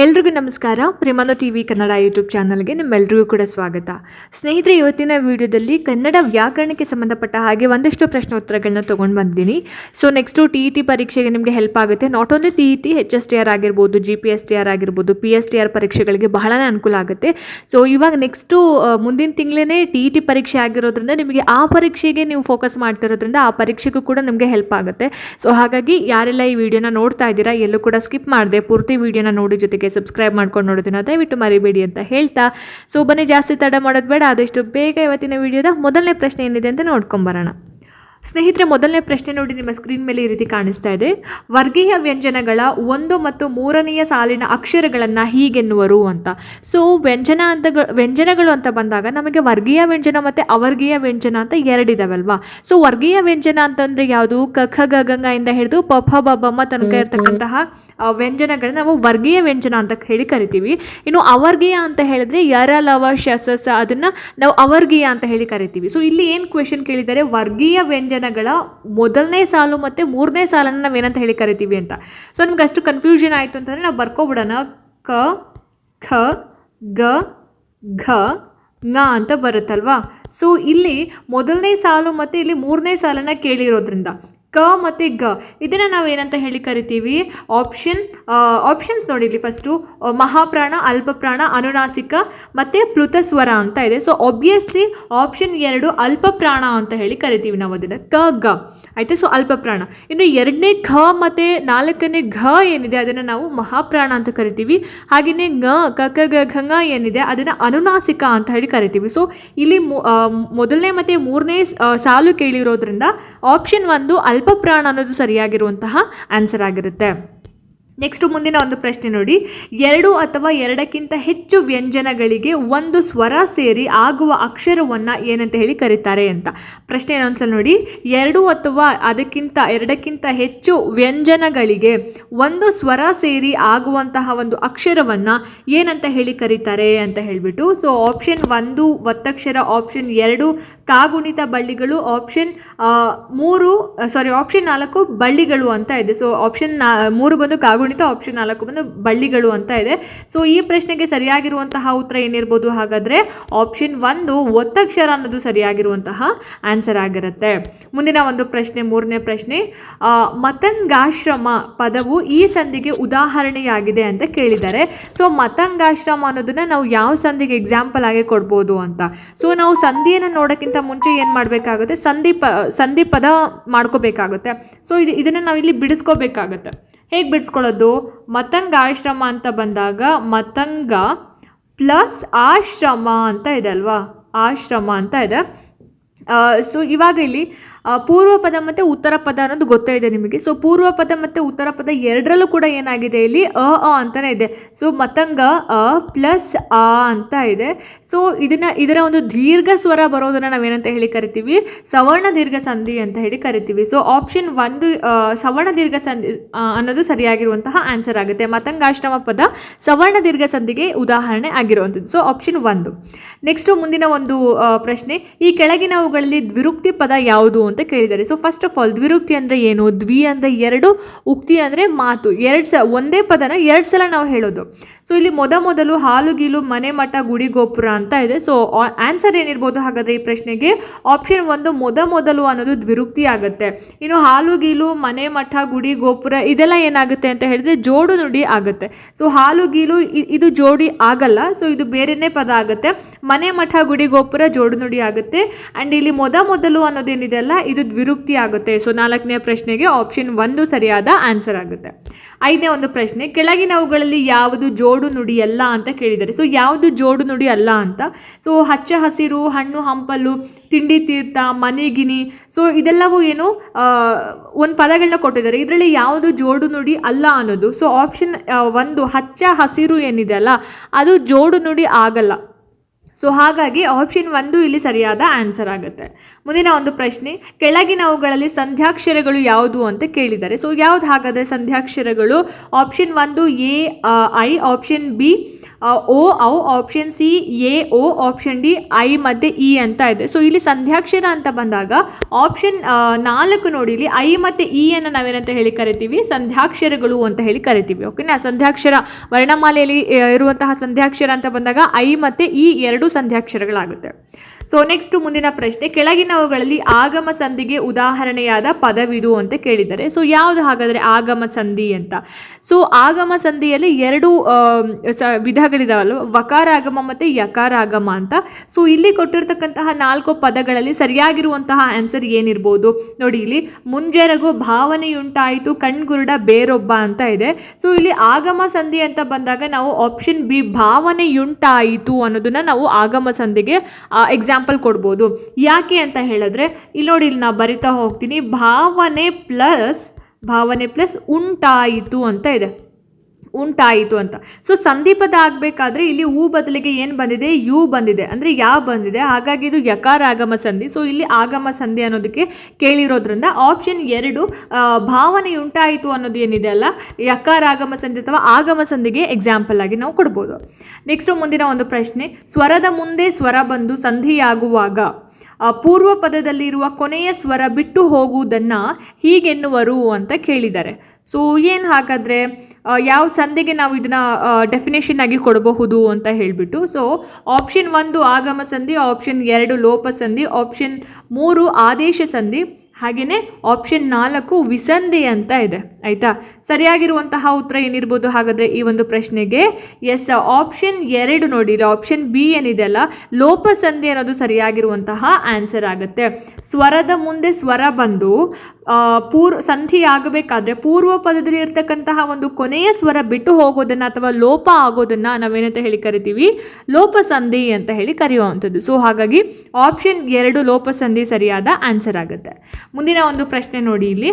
ಎಲ್ರಿಗೂ ನಮಸ್ಕಾರ. ಪ್ರೇಮಾನೋ TV Kannada YouTube ಚಾನಲ್ಗೆ ನಿಮ್ಮೆಲ್ಲರಿಗೂ ಕೂಡ ಸ್ವಾಗತ. ಸ್ನೇಹಿತರೆ, ಇವತ್ತಿನ ವಿಡಿಯೋದಲ್ಲಿ ಕನ್ನಡ ವ್ಯಾಕರಣಕ್ಕೆ ಸಂಬಂಧಪಟ್ಟ ಹಾಗೆ ಒಂದಷ್ಟು ಪ್ರಶ್ನೋತ್ತರಗಳನ್ನ ತೊಗೊಂಡು ಬಂದಿದ್ದೀನಿ. ಸೊ ನೆಕ್ಸ್ಟು TET ಪರೀಕ್ಷೆಗೆ ನಿಮಗೆ ಹೆಲ್ಪ್ ಆಗುತ್ತೆ. ನಾಟ್ ಓನ್ಲಿ TET, HSTR ಆಗಿರ್ಬೋದು, GPSTR ಆಗಿರ್ಬೋದು, PSTR ಪರೀಕ್ಷೆಗಳಿಗೆ ಬಹಳನೇ ಅನುಕೂಲ ಆಗುತ್ತೆ. ಸೊ ಇವಾಗ ನೆಕ್ಸ್ಟು ಮುಂದಿನ ತಿಂಗಳೇ TET ಪರೀಕ್ಷೆ ಆಗಿರೋದ್ರಿಂದ ನಿಮಗೆ ಆ ಪರೀಕ್ಷೆಗೆ ನೀವು ಫೋಕಸ್ ಮಾಡ್ತಿರೋದ್ರಿಂದ ಆ ಪರೀಕ್ಷೆಗೂ ಕೂಡ ನಿಮಗೆ ಹೆಲ್ಪ್ ಆಗುತ್ತೆ. ಸೊ ಹಾಗಾಗಿ ಯಾರೆಲ್ಲ ಈ ವಿಡಿಯೋನ ನೋಡ್ತಾ ಇದ್ದೀರಾ, ಎಲ್ಲೂ ಕೂಡ ಸ್ಕಿಪ್ ಮಾಡದೆ ಪೂರ್ತಿ ವಿಡಿಯೋನ ನೋಡಿ ಜೊತೆಗೆ ಸಬ್ಸ್ಕ್ರೈಬ್ ಮಾಡ್ಕೊಂಡು ನೋಡೋದನ್ನ ದಯವಿಟ್ಟು ಮರಿಬೇಡಿ ಅಂತ ಹೇಳ್ತಾ, ಸೊ ಬನ್ನಿ ಜಾಸ್ತಿ ತಡ ಮಾಡೋದು ಬೇಡ, ಆದಷ್ಟು ಬೇಗ ಇವತ್ತಿನ ವಿಡಿಯೋದ ಮೊದಲನೇ ಪ್ರಶ್ನೆ ಏನಿದೆ ಅಂತ ನೋಡ್ಕೊಂಬರೋಣ. ಸ್ನೇಹಿತರೆ, ಮೊದಲನೇ ಪ್ರಶ್ನೆ ನೋಡಿ, ನಿಮ್ಮ ಸ್ಕ್ರೀನ್ ಮೇಲೆ ಈ ರೀತಿ ಕಾಣಿಸ್ತಾ ಇದೆ. ವರ್ಗೀಯ ವ್ಯಂಜನಗಳ 1 ಮತ್ತು 3ನೆಯ ಸಾಲಿನ ಅಕ್ಷರಗಳನ್ನು ಹೀಗೆನ್ನುವರು ಅಂತ. ಸೊ ವ್ಯಂಜನಗಳು ಅಂತ ಬಂದಾಗ ನಮಗೆ ವರ್ಗೀಯ ವ್ಯಂಜನ ಮತ್ತು ಅವರ್ಗೀಯ ವ್ಯಂಜನ ಅಂತ ಎರಡಿದಾವಲ್ವಾ. ಸೊ ವರ್ಗೀಯ ವ್ಯಂಜನ ಅಂತಂದರೆ ಯಾವುದು? ಕ ಖ ಗ ಗ ಇಂದ ಹಿಡಿದು ಪ ಫ ಬ ಬ ಮ ತನಕ ಇರತಕ್ಕಂತಹ ವ್ಯಂಜನಗಳನ್ನ ನಾವು ವರ್ಗೀಯ ವ್ಯಂಜನ ಅಂತ ಹೇಳಿ ಕರಿತೀವಿ. ಇನ್ನು ಅವರ್ಗೀಯ ಅಂತ ಹೇಳಿದ್ರೆ ಯರ ಲವ ಶ ಸ ಸ ಅದನ್ನು ನಾವು ಅವರ್ಗೀಯ ಅಂತ ಹೇಳಿ ಕರಿತೀವಿ. ಸೊ ಇಲ್ಲಿ ಏನು ಕ್ವೆಶನ್ ಕೇಳಿದ್ದಾರೆ, ವರ್ಗೀಯ ವ್ಯಂಜನಗಳ ಮೊದಲನೇ ಸಾಲು ಮತ್ತು 3ನೇ ಸಾಲನ್ನು ನಾವೇನಂತ ಹೇಳಿ ಕರಿತೀವಿ ಅಂತ. ಸೊ ನಮ್ಗೆ ಅಷ್ಟು ಕನ್ಫ್ಯೂಷನ್ ಆಯಿತು ಅಂತಂದರೆ ನಾವು ಬರ್ಕೊಬಿಡೋಣ. ಕ ಖ ಗ ಘ ङ ಅಂತ ಬರುತ್ತಲ್ವಾ. ಸೊ ಇಲ್ಲಿ ಮೊದಲನೇ ಸಾಲು ಮತ್ತು ಇಲ್ಲಿ 3ನೇ ಸಾಲನ್ನು ಕೇಳಿರೋದ್ರಿಂದ ಕ ಮತ್ತು ಗ ಇದನ್ನು ನಾವು ಏನಂತ ಹೇಳಿ ಕರಿತೀವಿ? ಆಪ್ಷನ್ಸ್ ನೋಡಿ, ಇಲ್ಲಿ ಫಸ್ಟು ಮಹಾಪ್ರಾಣ, ಅಲ್ಪಪ್ರಾಣ, ಅನುನಾಸಿಕ ಮತ್ತು ಪ್ಲುತಸ್ವರ ಅಂತ ಇದೆ. ಸೊ ಆಬ್ವಿಯಸ್ಲಿ ಆಪ್ಷನ್ 2 ಅಲ್ಪಪ್ರಾಣ ಅಂತ ಹೇಳಿ ಕರಿತೀವಿ ನಾವು ಅದನ್ನು, ಕ ಗ ಆಯಿತು. ಸೊ ಅಲ್ಪಪ್ರಾಣ. ಇನ್ನು 2ನೇ ಘ ಮತ್ತು 4ನೇ ಘ ಏನಿದೆ ಅದನ್ನು ನಾವು ಮಹಾಪ್ರಾಣ ಅಂತ ಕರಿತೀವಿ. ಹಾಗೆಯೇ ङ ಕ ಕ ಗ ಘ ङ ಏನಿದೆ ಅದನ್ನು ಅನುನಾಸಿಕ ಅಂತ ಹೇಳಿ ಕರಿತೀವಿ. ಸೊ ಇಲ್ಲಿ ಮೊದಲನೇ ಮತ್ತು 3ನೇ ಸಾಲು ಕೇಳಿರೋದ್ರಿಂದ ಆಪ್ಷನ್ 1 ಅಲ್ಪಪ್ರಾಣ ಅನ್ನೋದು ಸರಿಯಾಗಿರುವಂತಹ ಆನ್ಸರ್ ಆಗಿರುತ್ತೆ. ನೆಕ್ಸ್ಟ್ ಮುಂದಿನ ಒಂದು ಪ್ರಶ್ನೆ ನೋಡಿ, 2 ಅಥವಾ 2ಕ್ಕಿಂತ ಹೆಚ್ಚು ವ್ಯಂಜನಗಳಿಗೆ ಒಂದು ಸ್ವರ ಸೇರಿ ಆಗುವ ಅಕ್ಷರವನ್ನು ಏನಂತ ಹೇಳಿ ಕರೀತಾರೆ ಅಂತ. ಪ್ರಶ್ನೆ ಇನ್ನೊಂದ್ಸಲ ನೋಡಿ, 2 ಅಥವಾ 2ಕ್ಕಿಂತ ಹೆಚ್ಚು ವ್ಯಂಜನಗಳಿಗೆ ಒಂದು ಸ್ವರ ಸೇರಿ ಆಗುವಂತಹ ಒಂದು ಅಕ್ಷರವನ್ನು ಏನಂತ ಹೇಳಿ ಕರೀತಾರೆ ಅಂತ ಹೇಳಿಬಿಟ್ಟು. ಸೊ ಆಪ್ಷನ್ 1 ಒತ್ತಕ್ಷರ, ಆಪ್ಷನ್ 2 ಕಾಗುಣಿತ ಬಳ್ಳಿಗಳು, ಆಪ್ಷನ್ 4 ಬಳ್ಳಿಗಳು ಅಂತ ಇದೆ. ಸೊ ಆಪ್ಷನ್ 3 ಬಂದು ಕಾಗುಣಿತ, ಆಪ್ಷನ್ 4 ಬಂದು ಬಳ್ಳಿಗಳು ಅಂತ ಇದೆ. ಸೊ ಈ ಪ್ರಶ್ನೆಗೆ ಸರಿಯಾಗಿರುವಂತಹ ಉತ್ತರ ಏನಿರ್ಬೋದು ಹಾಗಾದರೆ? ಆಪ್ಷನ್ 1 ಒತ್ತಕ್ಷರ ಅನ್ನೋದು ಸರಿಯಾಗಿರುವಂತಹ ಆನ್ಸರ್ ಆಗಿರುತ್ತೆ. ಮುಂದಿನ ಒಂದು ಪ್ರಶ್ನೆ, 3ನೇ ಪ್ರಶ್ನೆ, ಮತಂಗಾಶ್ರಮ ಪದವು ಈ ಸಂಧಿಗೆ ಉದಾಹರಣೆಯಾಗಿದೆ ಅಂತ ಕೇಳಿದ್ದಾರೆ. ಸೊ ಮತಂಗಾಶ್ರಮ ಅನ್ನೋದನ್ನ ನಾವು ಯಾವ ಸಂಧಿಗೆ ಎಕ್ಸಾಂಪಲ್ ಆಗಿ ಕೊಡ್ಬೋದು ಅಂತ. ಸೊ ನಾವು ಸಂಧಿಯನ್ನು ನೋಡೋಕ್ಕಿಂತ ಮುಂಚೆ ಏನು ಮಾಡಬೇಕಾಗುತ್ತೆ? ಸಂಧಿ ಪದ ಮಾಡ್ಕೋಬೇಕಾಗುತ್ತೆ. ಸೊ ಇದನ್ನು ನಾವಿಲ್ಲಿ ಬಿಡಿಸ್ಕೋಬೇಕಾಗತ್ತೆ. ಹೇಗೆ ಬಿಡಿಸ್ಕೊಳ್ಳೋದು? ಮತಂಗಾಶ್ರಮ ಅಂತ ಬಂದಾಗ ಮತಂಗ ಪ್ಲಸ್ ಆಶ್ರಮ ಅಂತ ಇದೆ ಅಲ್ವಾ, ಆಶ್ರಮ ಅಂತ ಇದೆ. ಸೊ ಇವಾಗ ಇಲ್ಲಿ ಪೂರ್ವ ಪದ ಮತ್ತು ಉತ್ತರ ಪದ ಅನ್ನೋದು ಗೊತ್ತೇ ಇದೆ ನಿಮಗೆ. ಸೊ ಪೂರ್ವ ಪದ ಮತ್ತು ಉತ್ತರ ಪದ ಎರಡರಲ್ಲೂ ಕೂಡ ಏನಾಗಿದೆ, ಇಲ್ಲಿ ಅ ಅಂತಲೇ ಇದೆ. ಸೊ ಮತಂಗ ಅ ಪ್ಲಸ್ ಆ ಅಂತ ಇದೆ. ಸೊ ಇದರ ಒಂದು ದೀರ್ಘ ಸ್ವರ ಬರೋದನ್ನು ನಾವೇನಂತ ಹೇಳಿ ಕರಿತೀವಿ? ಸವರ್ಣ ದೀರ್ಘ ಸಂಧಿ ಅಂತ ಹೇಳಿ ಕರಿತೀವಿ. ಸೊ ಆಪ್ಷನ್ 1 ಸವರ್ಣ ದೀರ್ಘ ಸಂಧಿ ಅನ್ನೋದು ಸರಿಯಾಗಿರುವಂತಹ ಆನ್ಸರ್ ಆಗುತ್ತೆ. ಮತಂಗಾಶ್ರಮ ಪದ ಸವರ್ಣ ದೀರ್ಘ ಸಂಧಿಗೆ ಉದಾಹರಣೆ ಆಗಿರುವಂಥದ್ದು. So option 1. ನೆಕ್ಸ್ಟು ಮುಂದಿನ ಒಂದು ಪ್ರಶ್ನೆ, ಈ ಕೆಳಗಿನವುಗಳಲ್ಲಿ ದ್ವಿರುಕ್ತಿ ಪದ ಯಾವುದು ಅಂತ ಕೇಳಿದ್ದಾರೆ. ಸೊ ಫಸ್ಟ್ ಆಫ್ ಆಲ್ ದ್ವಿರುಕ್ತಿ ಅಂದರೆ ಏನು? ದ್ವಿ ಅಂದರೆ 2, ಉಕ್ತಿ ಅಂದರೆ ಮಾತು. ಒಂದೇ ಪದನ 2 ಸಲ ನಾವು ಹೇಳೋದು. ಸೊ ಇಲ್ಲಿ ಮೊದಲು ಹಾಲುಗೀಲು, ಮನೆ ಮಠ, ಗುಡಿ ಗೋಪುರ ಅಂತ ಇದೆ. ಸೊ ಆನ್ಸರ್ ಏನಿರ್ಬೋದು ಹಾಗಾದರೆ ಈ ಪ್ರಶ್ನೆಗೆ? ಆಪ್ಷನ್ 1 ಮೊದಲು ಅನ್ನೋದು ದ್ವಿರುಕ್ತಿ ಆಗುತ್ತೆ. ಇನ್ನು ಹಾಲುಗೀಲು, ಮನೆ ಮಠ, ಗುಡಿ ಗೋಪುರ ಇದೆಲ್ಲ ಏನಾಗುತ್ತೆ ಅಂತ ಹೇಳಿದ್ರೆ ಜೋಡು ನುಡಿ ಆಗುತ್ತೆ. ಸೊ ಹಾಲುಗೀಲು ಇದು ಜೋಡಿ ಆಗಲ್ಲ. ಸೊ ಇದು ಬೇರೆನೇ ಪದ ಆಗುತ್ತೆ. ಮನೆ ಮಠ, ಗುಡಿ ಗೋಪುರ ಜೋಡು ನುಡಿ ಆಗುತ್ತೆ. ಆ್ಯಂಡ್ ಇಲ್ಲಿ ಮೊದಲು ಅನ್ನೋದೇನಿದೆ ಅಲ್ಲ, ಇದು ದ್ವಿರುಕ್ತಿ ಆಗುತ್ತೆ. ಸೊ 4ನೇ ಪ್ರಶ್ನೆಗೆ ಆಪ್ಷನ್ 1 ಸರಿಯಾದ ಆನ್ಸರ್ ಆಗುತ್ತೆ. 5ನೇ ಒಂದು ಪ್ರಶ್ನೆ, ಕೆಳಗಿನವುಗಳಲ್ಲಿ ಯಾವುದು ಜೋಡು ನುಡಿ ಅಲ್ಲ ಅಂತ ಕೇಳಿದ್ದಾರೆ. ಸೊ ಯಾವುದು ಜೋಡು ನುಡಿ ಅಲ್ಲ ಅಂತ? ಸೊ ಹಚ್ಚ ಹಸಿರು, ಹಣ್ಣು ಹಂಪಲು, ತಿಂಡಿ ತೀರ್ಥ, ಮನೆಗಿನಿ, ಸೊ ಇದೆಲ್ಲವೂ ಏನು ಒಂದು ಪದಗಳನ್ನ ಕೊಟ್ಟಿದ್ದಾರೆ. ಇದರಲ್ಲಿ ಯಾವುದು ಜೋಡು ನುಡಿ ಅಲ್ಲ ಅನ್ನೋದು? ಸೊ ಆಪ್ಷನ್ 1 ಹಚ್ಚ ಹಸಿರು ಏನಿದೆ ಅಲ್ಲ, ಅದು ಜೋಡು ನುಡಿ ಆಗಲ್ಲ. ಸೊ ಹಾಗಾಗಿ ಆಪ್ಷನ್ 1 ಇಲ್ಲಿ ಸರಿಯಾದ ಆನ್ಸರ್ ಆಗುತ್ತೆ. ಮುಂದಿನ ಒಂದು ಪ್ರಶ್ನೆ, ಕೆಳಗಿನವುಗಳಲ್ಲಿ ಸಂಧ್ಯಾಕ್ಷರಗಳು ಯಾವುದು ಅಂತ ಕೇಳಿದ್ದಾರೆ. ಸೊ ಯಾವುದು ಹಾಗಾದರೆ ಸಂಧ್ಯಾಕ್ಷರಗಳು? Option 1 A I, option B ಓ ಔ, ಆಪ್ಷನ್ ಸಿ ಎ ಓ, ಆಪ್ಷನ್ ಡಿ ಐ ಮತ್ತು ಇ ಅಂತ ಇದೆ. ಸೊ ಇಲ್ಲಿ ಸಂಧ್ಯಾಕ್ಷರ ಅಂತ ಬಂದಾಗ ಆಪ್ಷನ್ 4 ನೋಡಿ, ಇಲ್ಲಿ ಐ ಮತ್ತು ಇ ಅನ್ನು ನಾವೇನಂತ ಹೇಳಿ ಕರಿತೀವಿ, ಸಂಧ್ಯಾಕ್ಷರಗಳು ಅಂತ ಹೇಳಿ ಕರಿತೀವಿ. ಓಕೆನಾ, ಸಂಧ್ಯಾಕ್ಷರ ವರ್ಣಮಾಲೆಯಲ್ಲಿ ಇರುವಂತಹ ಸಂಧ್ಯಾಕ್ಷರ ಅಂತ ಬಂದಾಗ ಐ ಮತ್ತು ಇ 2 ಸಂಧ್ಯಾಕ್ಷರಗಳಾಗುತ್ತೆ. ಸೊ ನೆಕ್ಸ್ಟ್ ಮುಂದಿನ ಪ್ರಶ್ನೆ, ಕೆಳಗಿನವುಗಳಲ್ಲಿ ಆಗಮ ಸಂಧಿಗೆ ಉದಾಹರಣೆಯಾದ ಪದವಿದು ಅಂತ ಕೇಳಿದ್ದಾರೆ. ಸೊ ಯಾವುದು ಹಾಗಾದರೆ ಆಗಮ ಸಂಧಿ ಅಂತ? ಸೊ ಆಗಮ ಸಂಧಿಯಲ್ಲಿ 2 ವಿಧಗಳಿದಾವಲ್ಲ, ವಕಾರಾಗಮ ಮತ್ತು ಯಕಾರಾಗಮ ಅಂತ. ಸೊ ಇಲ್ಲಿ ಕೊಟ್ಟಿರ್ತಕ್ಕಂತಹ 4 ಪದಗಳಲ್ಲಿ ಸರಿಯಾಗಿರುವಂತಹ ಆನ್ಸರ್ ಏನಿರ್ಬೋದು ನೋಡಿ. ಇಲ್ಲಿ ಮುಂಜೆರಗು ಭಾವನೆಯುಂಟಾಯಿತು ಕಣ್ಗುರುಡ ಬೇರೊಬ್ಬ ಅಂತ ಇದೆ. ಸೊ ಇಲ್ಲಿ ಆಗಮ ಸಂಧಿ ಅಂತ ಬಂದಾಗ ನಾವು ಆಪ್ಷನ್ ಬಿ ಭಾವನೆಯುಂಟಾಯಿತು ಅನ್ನೋದನ್ನ ನಾವು ಆಗಮ ಸಂಧಿಗೆ ಎಕ್ಸಾಂಪಲ್ ಕೊಡ್ಬೋದು. ಯಾಕೆ ಅಂತ ಹೇಳಿದ್ರೆ ಇಲ್ಲಿ ನೋಡಿ, ಇಲ್ಲಿ ನಾನು ಬರಿತಾ ಹೋಗ್ತೀನಿ, ಭಾವನೆ ಪ್ಲಸ್ ಉಂಟಾಯಿತು ಅಂತ ಇದೆ, ಉಂಟಾಯಿತು ಅಂತ. ಸೊ ಸಂಧಿಪದ ಆಗಬೇಕಾದ್ರೆ ಇಲ್ಲಿ ಹೂ ಬದಲಿಗೆ ಏನು ಬಂದಿದೆ, ಯು ಬಂದಿದೆ, ಅಂದರೆ ಯಾ ಬಂದಿದೆ. ಹಾಗಾಗಿ ಇದು ಯಕಾರ ಆಗಮ ಸಂಧಿ. ಸೊ ಇಲ್ಲಿ ಆಗಮ ಸಂಧಿ ಅನ್ನೋದಕ್ಕೆ ಕೇಳಿರೋದ್ರಿಂದ ಆಪ್ಷನ್ 2 ಭಾವನೆ ಉಂಟಾಯಿತು ಅನ್ನೋದು ಏನಿದೆ ಅಲ್ಲ, ಯಕಾರ ಆಗಮ ಸಂಧಿ ಅಥವಾ ಆಗಮ ಸಂಧಿಗೆ ಎಕ್ಸಾಂಪಲ್ ಆಗಿ ನಾವು ಕೊಡ್ಬೋದು. ನೆಕ್ಸ್ಟ್ ಮುಂದಿನ ಒಂದು ಪ್ರಶ್ನೆ, ಸ್ವರದ ಮುಂದೆ ಸ್ವರ ಬಂದು ಸಂಧಿಯಾಗುವಾಗ ಪೂರ್ವ ಪದದಲ್ಲಿರುವ ಕೊನೆಯ ಸ್ವರ ಬಿಟ್ಟು ಹೋಗುವುದನ್ನು ಹೀಗೆನ್ನುವರು ಅಂತ ಕೇಳಿದ್ದಾರೆ. ಸೊ ಏನು ಹಾಗಾದರೆ ಯಾವ ಸಂಧಿಗೆ ನಾವು ಇದನ್ನು ಡೆಫಿನೇಷನ್ ಆಗಿ ಕೊಡಬಹುದು ಅಂತ ಹೇಳಿಬಿಟ್ಟು, ಸೊ ಆಪ್ಷನ್ 1 ಆಗಮ ಸಂಧಿ, ಆಪ್ಷನ್ 2 ಲೋಪ ಸಂಧಿ, ಆಪ್ಷನ್ 3 ಆದೇಶ ಸಂಧಿ, ಹಾಗೆಯೇ ಆಪ್ಷನ್ 4 ವಿಸಂಧಿ ಅಂತ ಇದೆ. ಆಯಿತಾ, ಸರಿಯಾಗಿರುವಂತಹ ಉತ್ತರ ಏನಿರ್ಬೋದು ಹಾಗಾದರೆ ಈ ಒಂದು ಪ್ರಶ್ನೆಗೆ? ಎಸ್, ಆಪ್ಷನ್ 2 ನೋಡಿ, ಆಪ್ಷನ್ ಬಿ ಏನಿದೆ ಅಲ್ಲ, ಲೋಪ ಸಂಧಿ ಅನ್ನೋದು ಸರಿಯಾಗಿರುವಂತಹ ಆನ್ಸರ್ ಆಗುತ್ತೆ. ಸ್ವರದ ಮುಂದೆ ಸ್ವರ ಬಂದು ಸಂಧಿ ಆಗಬೇಕಾದ್ರೆ ಪೂರ್ವ ಪದದಲ್ಲಿ ಇರ್ತಕ್ಕಂತಹ ಒಂದು ಕೊನೆಯ ಸ್ವರ ಬಿಟ್ಟು ಹೋಗೋದನ್ನು ಅಥವಾ ಲೋಪ ಆಗೋದನ್ನು ನಾವೇನಂತ ಹೇಳಿ ಕರಿತೀವಿ, ಲೋಪ ಸಂಧಿ ಅಂತ ಹೇಳಿ ಕರೆಯುವಂಥದ್ದು. ಸೊ ಹಾಗಾಗಿ ಆಪ್ಷನ್ 2 ಲೋಪ ಸಂಧಿ ಸರಿಯಾದ ಆನ್ಸರ್ ಆಗುತ್ತೆ. ಮುಂದಿನ ಒಂದು ಪ್ರಶ್ನೆ ನೋಡಿ, ಇಲ್ಲಿ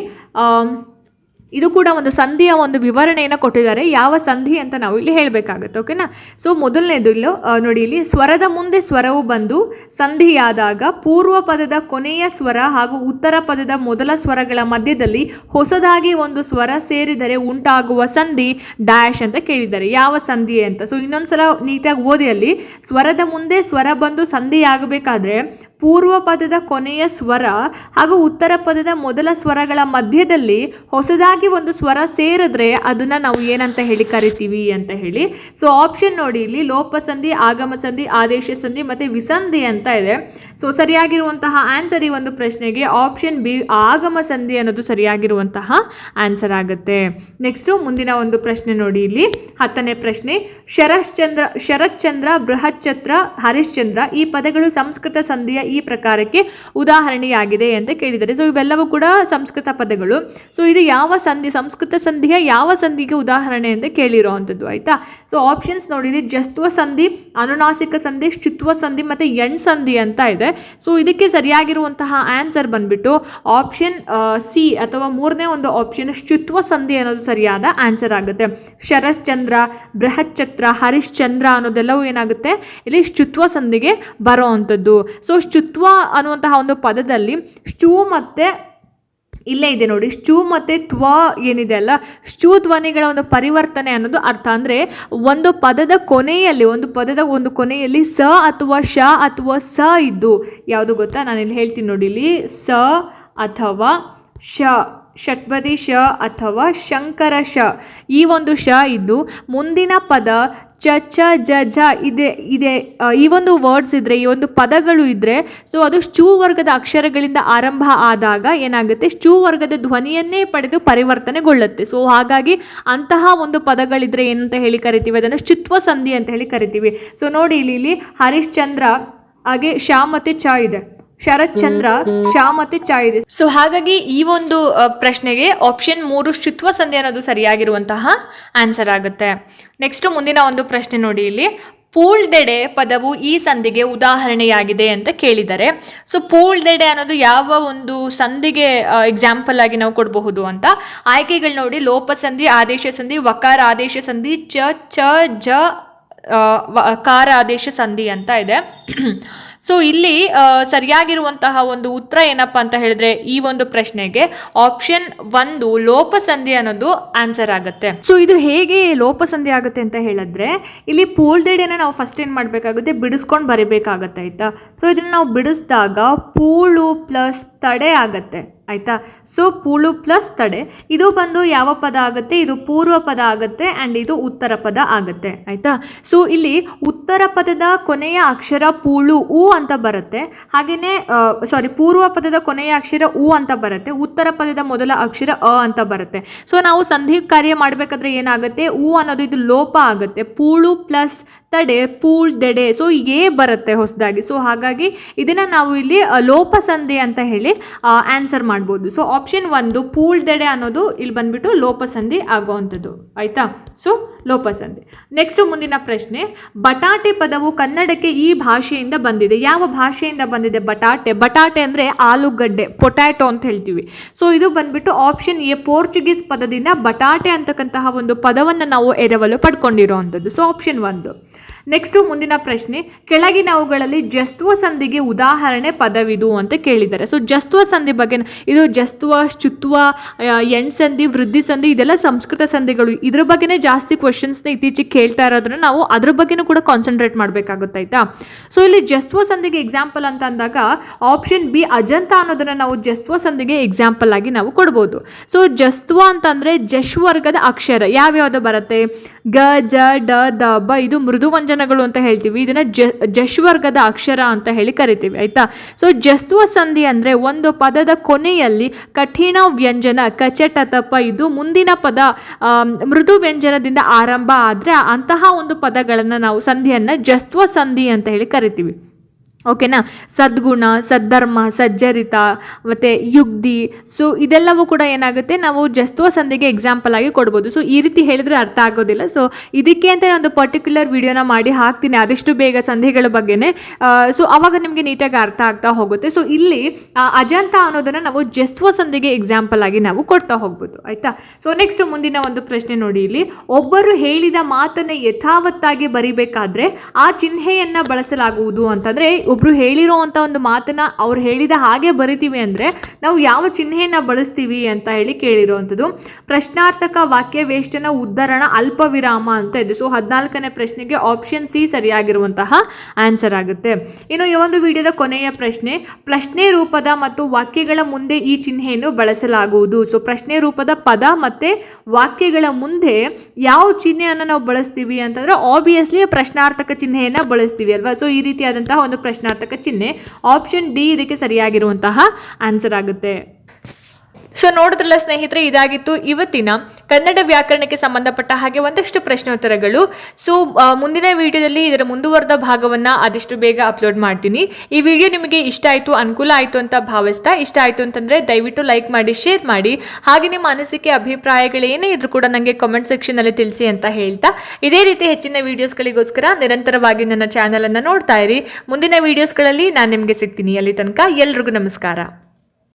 ಇದು ಕೂಡ ಒಂದು ಸಂಧಿಯ ಒಂದು ವಿವರಣೆಯನ್ನು ಕೊಟ್ಟಿದ್ದಾರೆ. ಯಾವ ಸಂಧಿ ಅಂತ ನಾವು ಇಲ್ಲಿ ಹೇಳಬೇಕಾಗುತ್ತೆ. ಓಕೆನಾ, ಸೊ ಮೊದಲನೇದು ಇಲ್ಲಿ ನೋಡಿ, ಇಲ್ಲಿ ಸ್ವರದ ಮುಂದೆ ಸ್ವರವು ಬಂದು ಸಂಧಿಯಾದಾಗ ಪೂರ್ವ ಪದದ ಕೊನೆಯ ಸ್ವರ ಹಾಗೂ ಉತ್ತರ ಪದದ ಮೊದಲ ಸ್ವರಗಳ ಮಧ್ಯದಲ್ಲಿ ಹೊಸದಾಗಿ ಒಂದು ಸ್ವರ ಸೇರಿದರೆ ಉಂಟಾಗುವ ಸಂಧಿ ಡ್ಯಾಶ್ ಅಂತ ಕೇಳಿದ್ದಾರೆ. ಯಾವ ಸಂಧಿ ಅಂತ? ಸೊ ಇನ್ನೊಂದ್ಸಲ ನೀಟಾಗಿ ಓದಿ. ಅಲ್ಲಿ ಸ್ವರದ ಮುಂದೆ ಸ್ವರ ಬಂದು ಸಂಧಿಯಾಗಬೇಕಾದ್ರೆ ಪೂರ್ವ ಪದದ ಕೊನೆಯ ಸ್ವರ ಹಾಗೂ ಉತ್ತರ ಪದದ ಮೊದಲ ಸ್ವರಗಳ ಮಧ್ಯದಲ್ಲಿ ಹೊಸದಾಗಿ ಒಂದು ಸ್ವರ ಸೇರಿದ್ರೆ ಅದನ್ನು ನಾವು ಏನಂತ ಹೇಳಿ ಕರಿತೀವಿ ಅಂತ ಹೇಳಿ. ಸೊ ಆಪ್ಷನ್ ನೋಡಿ, ಇಲ್ಲಿ ಲೋಪ ಸಂಧಿ, ಆಗಮ ಸಂಧಿ, ಆದೇಶ ಸಂಧಿ ಮತ್ತು ವಿಸಂಧಿ ಅಂತ ಇದೆ. ಸೊ ಸರಿಯಾಗಿರುವಂತಹ ಆನ್ಸರ್ ಈ ಒಂದು ಪ್ರಶ್ನೆಗೆ ಆಪ್ಷನ್ ಬಿ ಆಗಮ ಸಂಧಿ ಅನ್ನೋದು ಸರಿಯಾಗಿರುವಂತಹ ಆನ್ಸರ್ ಆಗುತ್ತೆ. ನೆಕ್ಸ್ಟು ಮುಂದಿನ ಒಂದು ಪ್ರಶ್ನೆ ನೋಡಿ, ಇಲ್ಲಿ 10ನೇ ಪ್ರಶ್ನೆ, ಶರಶ್ಚಂದ್ರ, ಬೃಹಚ್ಛತ್ರ, ಹರಿಶ್ಚಂದ್ರ ಈ ಪದಗಳು ಸಂಸ್ಕೃತ ಸಂಧಿಯ ಈ ಪ್ರಕಾರಕ್ಕೆ ಉದಾಹರಣೆಯಾಗಿದೆ ಅಂತ ಕೇಳಿದ್ದಾರೆ. ಸೊ ಇವೆಲ್ಲವೂ ಕೂಡ ಸಂಸ್ಕೃತ ಪದಗಳು. ಸೊ ಇದು ಯಾವ ಸಂಧಿ, ಸಂಸ್ಕೃತ ಸಂಧಿಯ ಯಾವ ಸಂಧಿಗೆ ಉದಾಹರಣೆ ಅಂತ ಕೇಳಿರೋ ಅಂಥದ್ದು. ಆಯಿತಾ, ಸೊ ಆಪ್ಷನ್ಸ್ ನೋಡಿದ್ರೆ ಜಸ್ತ್ವ ಸಂಧಿ, ಅನುನಾಸಿಕ ಸಂಧಿ, ಶುತ್ವ ಸಂಧಿ ಮತ್ತು ಎಣ್ ಸಂಧಿ ಅಂತ ಇದೆ. ಸೊ ಇದಕ್ಕೆ ಸರಿಯಾಗಿರುವಂತಹ ಆನ್ಸರ್ ಬಂದ್ಬಿಟ್ಟು ಆಪ್ಷನ್ ಸಿ ಅಥವಾ 3ನೇ ಒಂದು ಆಪ್ಷನ್ ಶುತ್ವ ಸಂಧಿ ಅನ್ನೋದು ಸರಿಯಾದ ಆನ್ಸರ್ ಆಗುತ್ತೆ. ಶರಶ್ಚಂದ್ರ, ಬೃಹಚ್ಛತ್ರ, ಹರಿಶ್ಚಂದ್ರ ಅನ್ನೋದೆಲ್ಲವೂ ಏನಾಗುತ್ತೆ ಇಲ್ಲಿ ಶುತ್ವ ಸಂಧಿಗೆ ಬರೋ ಅಂಥದ್ದು. ಸೊ ಶುತ್ವ ಅನ್ನುವಂತಹ ಒಂದು ಪದದಲ್ಲಿ ಶೂ ಮತ್ತು ಇಲ್ಲೇ ಇದೆ ನೋಡಿ, ಶೂ ಮತ್ತು ತ್ವ ಏನಿದೆ ಅಲ್ಲ, ಶೂ ಧ್ವನಿಗಳ ಒಂದು ಪರಿವರ್ತನೆ ಅನ್ನೋದು ಅರ್ಥ. ಅಂದರೆ ಒಂದು ಪದದ ಕೊನೆಯಲ್ಲಿ ಒಂದು ಕೊನೆಯಲ್ಲಿ ಸ ಅಥವಾ ಶ ಅಥವಾ ಸ ಇದ್ದು, ಯಾವುದು ಗೊತ್ತಾ, ನಾನಿಲ್ಲಿ ಹೇಳ್ತೀನಿ ನೋಡಿ, ಇಲ್ಲಿ ಸ ಅಥವಾ ಶ, ಷಟ್ಪದಿ ಶ ಅಥವಾ ಶಂಕರ ಶ, ಈ ಒಂದು ಶ ಇದ್ದು ಮುಂದಿನ ಪದ ಚ ಚ ಜ ಝ ಇದೆ ಈ ಒಂದು ವರ್ಡ್ಸ್ ಇದ್ದರೆ, ಈ ಒಂದು ಪದಗಳು ಇದ್ದರೆ, ಸೊ ಅದು ಶೂ ವರ್ಗದ ಅಕ್ಷರಗಳಿಂದ ಆರಂಭ ಆದಾಗ ಏನಾಗುತ್ತೆ, ಶೂ ವರ್ಗದ ಧ್ವನಿಯನ್ನೇ ಪಡೆದು ಪರಿವರ್ತನೆಗೊಳ್ಳುತ್ತೆ. ಸೊ ಹಾಗಾಗಿ ಅಂತಹ ಒಂದು ಪದಗಳಿದ್ರೆ ಏನಂತ ಹೇಳಿ ಕರಿತೀವಿ, ಅದನ್ನು ಶುತ್ವ ಸಂಧಿ ಅಂತ ಹೇಳಿ ಕರಿತೀವಿ. ಸೊ ನೋಡಿ, ಇಲ್ಲಿ ಹರಿಶ್ಚಂದ್ರ ಹಾಗೆ ಶ ಮತ್ತು ಚ ಇದೆ, ಶರಶ್ಚಂದ್ರ ಶ ಮತ್ತು ಚ ಇದೆ. ಸೊ ಹಾಗಾಗಿ ಈ ಒಂದು ಪ್ರಶ್ನೆಗೆ ಆಪ್ಷನ್ 3 ಶುತ್ವ ಸಂಧಿ ಅನ್ನೋದು ಸರಿಯಾಗಿರುವಂತಹ ಆನ್ಸರ್ ಆಗುತ್ತೆ. ನೆಕ್ಸ್ಟ್ ಮುಂದಿನ ಒಂದು ಪ್ರಶ್ನೆ ನೋಡಿ, ಇಲ್ಲಿ ಪೂಳ್ದೆಡೆ ಪದವು ಈ ಸಂಧಿಗೆ ಉದಾಹರಣೆಯಾಗಿದೆ ಅಂತ ಕೇಳಿದ್ದಾರೆ. ಸೊ ಪೂಳ್ದೆಡೆ ಅನ್ನೋದು ಯಾವ ಒಂದು ಸಂಧಿಗೆ ಎಕ್ಸಾಂಪಲ್ ಆಗಿ ನಾವು ಕೊಡಬಹುದು ಅಂತ ಆಯ್ಕೆಗಳು ನೋಡಿ, ಲೋಪ ಸಂಧಿ, ಆದೇಶ ಸಂಧಿ, ವಕಾರ ಆದೇಶ ಸಂಧಿ, ಚ ಚ ಜ ಕಾರ ಆದೇಶ ಸಂಧಿ ಅಂತ ಇದೆ. ಸೊ ಇಲ್ಲಿ ಸರಿಯಾಗಿರುವಂತಹ ಒಂದು ಉತ್ತರ ಏನಪ್ಪಾ ಅಂತ ಹೇಳಿದ್ರೆ ಈ ಒಂದು ಪ್ರಶ್ನೆಗೆ ಆಪ್ಷನ್ 1 ಲೋಪಸಂಧಿ ಅನ್ನೋದು ಆನ್ಸರ್ ಆಗುತ್ತೆ. ಸೊ ಇದು ಹೇಗೆ ಲೋಪಸಂಧಿ ಆಗುತ್ತೆ ಅಂತ ಹೇಳಿದ್ರೆ ಇಲ್ಲಿ ಪೂಲ್ದೆಡೆನ ನಾವು ಫಸ್ಟ್ ಏನ್ ಮಾಡ್ಬೇಕಾಗುತ್ತೆ, ಬಿಡಿಸ್ಕೊಂಡು ಬರಿಬೇಕಾಗತ್ತೆ ಆಯ್ತಾ. ಸೊ ಇದನ್ನ ನಾವು ಬಿಡಿಸಿದಾಗ ಪೂಳು ಪ್ಲಸ್ ತಡೆ ಆಗತ್ತೆ ಆಯ್ತಾ. ಸೊ ಪೂಳು ಪ್ಲಸ್ ತಡೆ ಇದು ಬಂದು ಯಾವ ಪದ ಆಗುತ್ತೆ, ಇದು ಪೂರ್ವ ಪದ ಆಗುತ್ತೆ ಆ್ಯಂಡ್ ಇದು ಉತ್ತರ ಪದ ಆಗುತ್ತೆ ಆಯ್ತಾ. ಸೊ ಇಲ್ಲಿ ಉತ್ತರ ಪದದ ಕೊನೆಯ ಅಕ್ಷರ ಪೂಳು ಉ ಅಂತ ಬರುತ್ತೆ, ಹಾಗೆಯೇ ಪೂರ್ವ ಪದದ ಕೊನೆಯ ಅಕ್ಷರ ಉ ಅಂತ ಬರುತ್ತೆ, ಉತ್ತರ ಪದದ ಮೊದಲ ಅಕ್ಷರ ಅ ಅಂತ ಬರುತ್ತೆ. ಸೊ ನಾವು ಸಂಧಿ ಕಾರ್ಯ ಮಾಡಬೇಕಾದ್ರೆ ಏನಾಗುತ್ತೆ, ಉ ಅನ್ನೋದು ಇದು ಲೋಪ ಆಗುತ್ತೆ, ಪೂಳು ಪ್ಲಸ್ ತಡೆ ಪೂಳ್ದೆಡೆ. ಸೊ ಎ ಬರುತ್ತೆ ಹೊಸದಾಗಿ. ಸೊ ಹಾಗಾಗಿ ಇದನ್ನು ನಾವು ಇಲ್ಲಿ ಲೋಪಸಂಧಿ ಅಂತ ಹೇಳಿ ಆನ್ಸರ್ ಮಾಡ್ಬೋದು. ಸೊ ಆಪ್ಷನ್ 1 ಪೂಳ್ದೆಡೆ ಅನ್ನೋದು ಇಲ್ಲಿ ಬಂದ್ಬಿಟ್ಟು ಲೋಪಸಂಧಿ ಆಗುವಂಥದ್ದು ಆಯಿತಾ. ಸೊ ಲೋಪಸಂಧಿ. ನೆಕ್ಸ್ಟ್ ಮುಂದಿನ ಪ್ರಶ್ನೆ, ಬಟಾಟೆ ಪದವು ಕನ್ನಡಕ್ಕೆ ಈ ಭಾಷೆಯಿಂದ ಬಂದಿದೆ. ಯಾವ ಭಾಷೆಯಿಂದ ಬಂದಿದೆ ಬಟಾಟೆ? ಬಟಾಟೆ ಅಂದರೆ ಆಲೂಗಡ್ಡೆ, ಪೊಟ್ಯಾಟೊ ಅಂತ ಹೇಳ್ತೀವಿ. ಸೊ ಇದು ಬಂದ್ಬಿಟ್ಟು ಆಪ್ಷನ್ ಎ ಪೋರ್ಚುಗೀಸ್ ಪದದಿಂದ ಬಟಾಟೆ ಅಂತಕ್ಕಂತಹ ಒಂದು ಪದವನ್ನು ನಾವು ಎರವಲು ಪಡ್ಕೊಂಡಿರೋವಂಥದ್ದು. So option 1. ನೆಕ್ಸ್ಟು ಮುಂದಿನ ಪ್ರಶ್ನೆ, ಕೆಳಗಿನವುಗಳಲ್ಲಿ ಜಸ್ತ್ವ ಸಂಧಿಗೆ ಉದಾಹರಣೆ ಪದವಿದು ಅಂತ ಕೇಳಿದ್ದಾರೆ. ಸೊ ಜಸ್ತ್ವ ಸಂಧಿ ಬಗ್ಗೆ, ಇದು ಜಸ್ತ್ವ, ಶುತ್ವ, ಎಣ್ಸಂಧಿ, ವೃದ್ಧಿ ಸಂಧಿ ಇದೆಲ್ಲ ಸಂಸ್ಕೃತ ಸಂಧಿಗಳು. ಇದ್ರ ಬಗ್ಗೆನೇ ಜಾಸ್ತಿ ಕ್ವಶನ್ಸ್ನ ಇತ್ತೀಚೆಗೆ ಕೇಳ್ತಾ ಇರೋದ್ರಿಂದ ನಾವು ಅದ್ರ ಬಗ್ಗೆನೂ ಕೂಡ ಕಾನ್ಸಂಟ್ರೇಟ್ ಮಾಡಬೇಕಾಗುತ್ತಾಯ್ತಾ. ಸೊ ಇಲ್ಲಿ ಜಸ್ತ್ವ ಸಂಧಿಗೆ ಎಕ್ಸಾಂಪಲ್ ಅಂತ ಅಂದಾಗ ಆಪ್ಷನ್ ಬಿ ಅಜಂತ ಅನ್ನೋದನ್ನು ನಾವು ಜಸ್ತ್ವ ಸಂಧಿಗೆ ಎಕ್ಸಾಂಪಲ್ ಆಗಿ ನಾವು ಕೊಡ್ಬೋದು. ಸೊ ಜಸ್ತ್ವ ಅಂತಂದರೆ ಜಶ್ವರ್ಗದ ಅಕ್ಷರ ಯಾವ್ಯಾವುದು ಬರುತ್ತೆ, ಗ, ಜ, ಡ, ದ, ಬ ಇದು ಮೃದು ವ್ಯಂಜನಗಳು ಅಂತ ಹೇಳ್ತೀವಿ. ಇದನ್ನ ಜಶ್ವರ್ಗದ ಅಕ್ಷರ ಅಂತ ಹೇಳಿ ಕರಿತೀವಿ ಆಯ್ತಾ. ಸೊ ಜಸ್ತ್ವ ಸಂಧಿ ಅಂದ್ರೆ ಒಂದು ಪದದ ಕೊನೆಯಲ್ಲಿ ಕಠಿಣ ವ್ಯಂಜನ ಕಚಟ ತಪ ಇದು ಮುಂದಿನ ಪದ ಮೃದು ವ್ಯಂಜನದಿಂದ ಆರಂಭ ಆದ್ರೆ ಅಂತಹ ಒಂದು ಪದಗಳನ್ನ ನಾವು ಸಂಧಿಯನ್ನ ಜಸ್ತ್ವ ಸಂಧಿ ಅಂತ ಹೇಳಿ ಕರಿತೀವಿ. ಓಕೆನಾ. ಸದ್ಗುಣ, ಸದ್ಧರ್ಮ, ಸಜ್ಜರಿತ ಮತ್ತು ಯುಗ್ಧಿ, ಸೊ ಇದೆಲ್ಲವೂ ಕೂಡ ಏನಾಗುತ್ತೆ ನಾವು ಜಸ್ತ್ವ ಸಂಧಿಗೆ ಎಕ್ಸಾಂಪಲ್ ಆಗಿ ಕೊಡ್ಬೋದು. ಸೊ ಈ ರೀತಿ ಹೇಳಿದ್ರೆ ಅರ್ಥ ಆಗೋದಿಲ್ಲ. ಸೊ ಇದಕ್ಕೆ ಅಂತ ಒಂದು ಪರ್ಟಿಕ್ಯುಲರ್ ವಿಡಿಯೋನ ಮಾಡಿ ಹಾಕ್ತೀನಿ ಆದಷ್ಟು ಬೇಗ ಸಂಧಿಗಳ ಬಗ್ಗೆನೇ. ಸೊ ಅವಾಗ ನಿಮಗೆ ನೀಟಾಗಿ ಅರ್ಥ ಆಗ್ತಾ ಹೋಗುತ್ತೆ. ಸೊ ಇಲ್ಲಿ ಅಜಂತ ಅನ್ನೋದನ್ನು ನಾವು ಜಸ್ತ್ವ ಸಂಧಿಗೆ ಎಕ್ಸಾಂಪಲ್ ಆಗಿ ನಾವು ಕೊಡ್ತಾ ಹೋಗ್ಬೋದು ಆಯಿತಾ. ಸೊ ನೆಕ್ಸ್ಟ್ ಮುಂದಿನ ಒಂದು ಪ್ರಶ್ನೆ ನೋಡಿ, ಇಲ್ಲಿ ಒಬ್ಬರು ಹೇಳಿದ ಮಾತನ್ನು ಯಥಾವತ್ತಾಗಿ ಬರಿಬೇಕಾದ್ರೆ ಆ ಚಿಹ್ನೆಯನ್ನು ಬಳಸಲಾಗುವುದು ಅಂತಂದರೆ ಒಬ್ರು ಹೇಳಿರೋವಂಥ ಒಂದು ಮಾತನ್ನ ಅವ್ರು ಹೇಳಿದ ಹಾಗೆ ಬರಿತೀವಿ ಅಂದರೆ ನಾವು ಯಾವ ಚಿಹ್ನೆಯನ್ನು ಬಳಸ್ತೀವಿ ಅಂತ ಹೇಳಿ ಕೇಳಿರೋವಂಥದ್ದು. ಪ್ರಶ್ನಾರ್ಥಕ ವಾಕ್ಯ ವೇಷ್ಟನ ಉದ್ಧರಣ ಅಲ್ಪ ವಿರಾಮ ಅಂತ ಇದೆ. ಸೊ 14ನೇ ಪ್ರಶ್ನೆಗೆ ಆಪ್ಷನ್ ಸಿ ಸರಿಯಾಗಿರುವಂತಹ ಆನ್ಸರ್ ಆಗುತ್ತೆ. ಇನ್ನು ಈ ಒಂದು ವಿಡಿಯೋದ ಕೊನೆಯ ಪ್ರಶ್ನೆ ರೂಪದ ಮತ್ತು ವಾಕ್ಯಗಳ ಮುಂದೆ ಈ ಚಿಹ್ನೆಯನ್ನು ಬಳಸಲಾಗುವುದು. ಸೊ ಪ್ರಶ್ನೆ ರೂಪದ ಪದ ಮತ್ತು ವಾಕ್ಯಗಳ ಮುಂದೆ ಯಾವ ಚಿಹ್ನೆಯನ್ನು ನಾವು ಬಳಸ್ತೀವಿ ಅಂತಂದರೆ ಆಬ್ವಿಯಸ್ಲಿ ಪ್ರಶ್ನಾರ್ಥಕ ಚಿಹ್ನೆಯನ್ನು ಬಳಸ್ತೀವಿ ಅಲ್ವಾ. ಸೊ ಈ ರೀತಿಯಾದಂತಹ ಒಂದು ಪ್ರಶ್ನಾರ್ಥಕ ಚಿಹ್ನೆ ಆಪ್ಷನ್ ಡಿ ಇದಕ್ಕೆ ಸರಿಯಾಗಿರುವಂತಹ ಆನ್ಸರ್ ಆಗುತ್ತೆ. ಸೊ ನೋಡಿದ್ರಲ್ಲ ಸ್ನೇಹಿತರೆ, ಇದಾಗಿತ್ತು ಇವತ್ತಿನ ಕನ್ನಡ ವ್ಯಾಕರಣಕ್ಕೆ ಸಂಬಂಧಪಟ್ಟ ಹಾಗೆ ಒಂದಷ್ಟು ಪ್ರಶ್ನೋತ್ತರಗಳು. ಸೊ ಮುಂದಿನ ವಿಡಿಯೋದಲ್ಲಿ ಇದರ ಮುಂದುವರೆದ ಭಾಗವನ್ನು ಆದಷ್ಟು ಬೇಗ ಅಪ್ಲೋಡ್ ಮಾಡ್ತೀನಿ. ಈ ವಿಡಿಯೋ ನಿಮಗೆ ಇಷ್ಟ ಆಯಿತು, ಅನುಕೂಲ ಆಯಿತು ಅಂತ ಭಾವಿಸ್ತಾ, ಇಷ್ಟ ಆಯಿತು ಅಂತಂದರೆ ದಯವಿಟ್ಟು ಲೈಕ್ ಮಾಡಿ, ಶೇರ್ ಮಾಡಿ, ಹಾಗೆ ನಿಮ್ಮ ಅನಿಸಿಕೆ ಅಭಿಪ್ರಾಯಗಳು ಏನೇ ಇದ್ರೂ ಕೂಡ ನನಗೆ ಕಾಮೆಂಟ್ ಸೆಕ್ಷನಲ್ಲಿ ತಿಳಿಸಿ ಅಂತ ಹೇಳ್ತಾ, ಇದೇ ರೀತಿ ಹೆಚ್ಚಿನ ವೀಡಿಯೋಸ್ಗಳಿಗೋಸ್ಕರ ನಿರಂತರವಾಗಿ ನನ್ನ ಚಾನಲನ್ನು ನೋಡ್ತಾ ಇರಿ. ಮುಂದಿನ ವೀಡಿಯೋಸ್ಗಳಲ್ಲಿ ನಾನು ನಿಮಗೆ ಸಿಗ್ತೀನಿ. ಅಲ್ಲಿ ತನಕ ಎಲ್ರಿಗೂ ನಮಸ್ಕಾರ.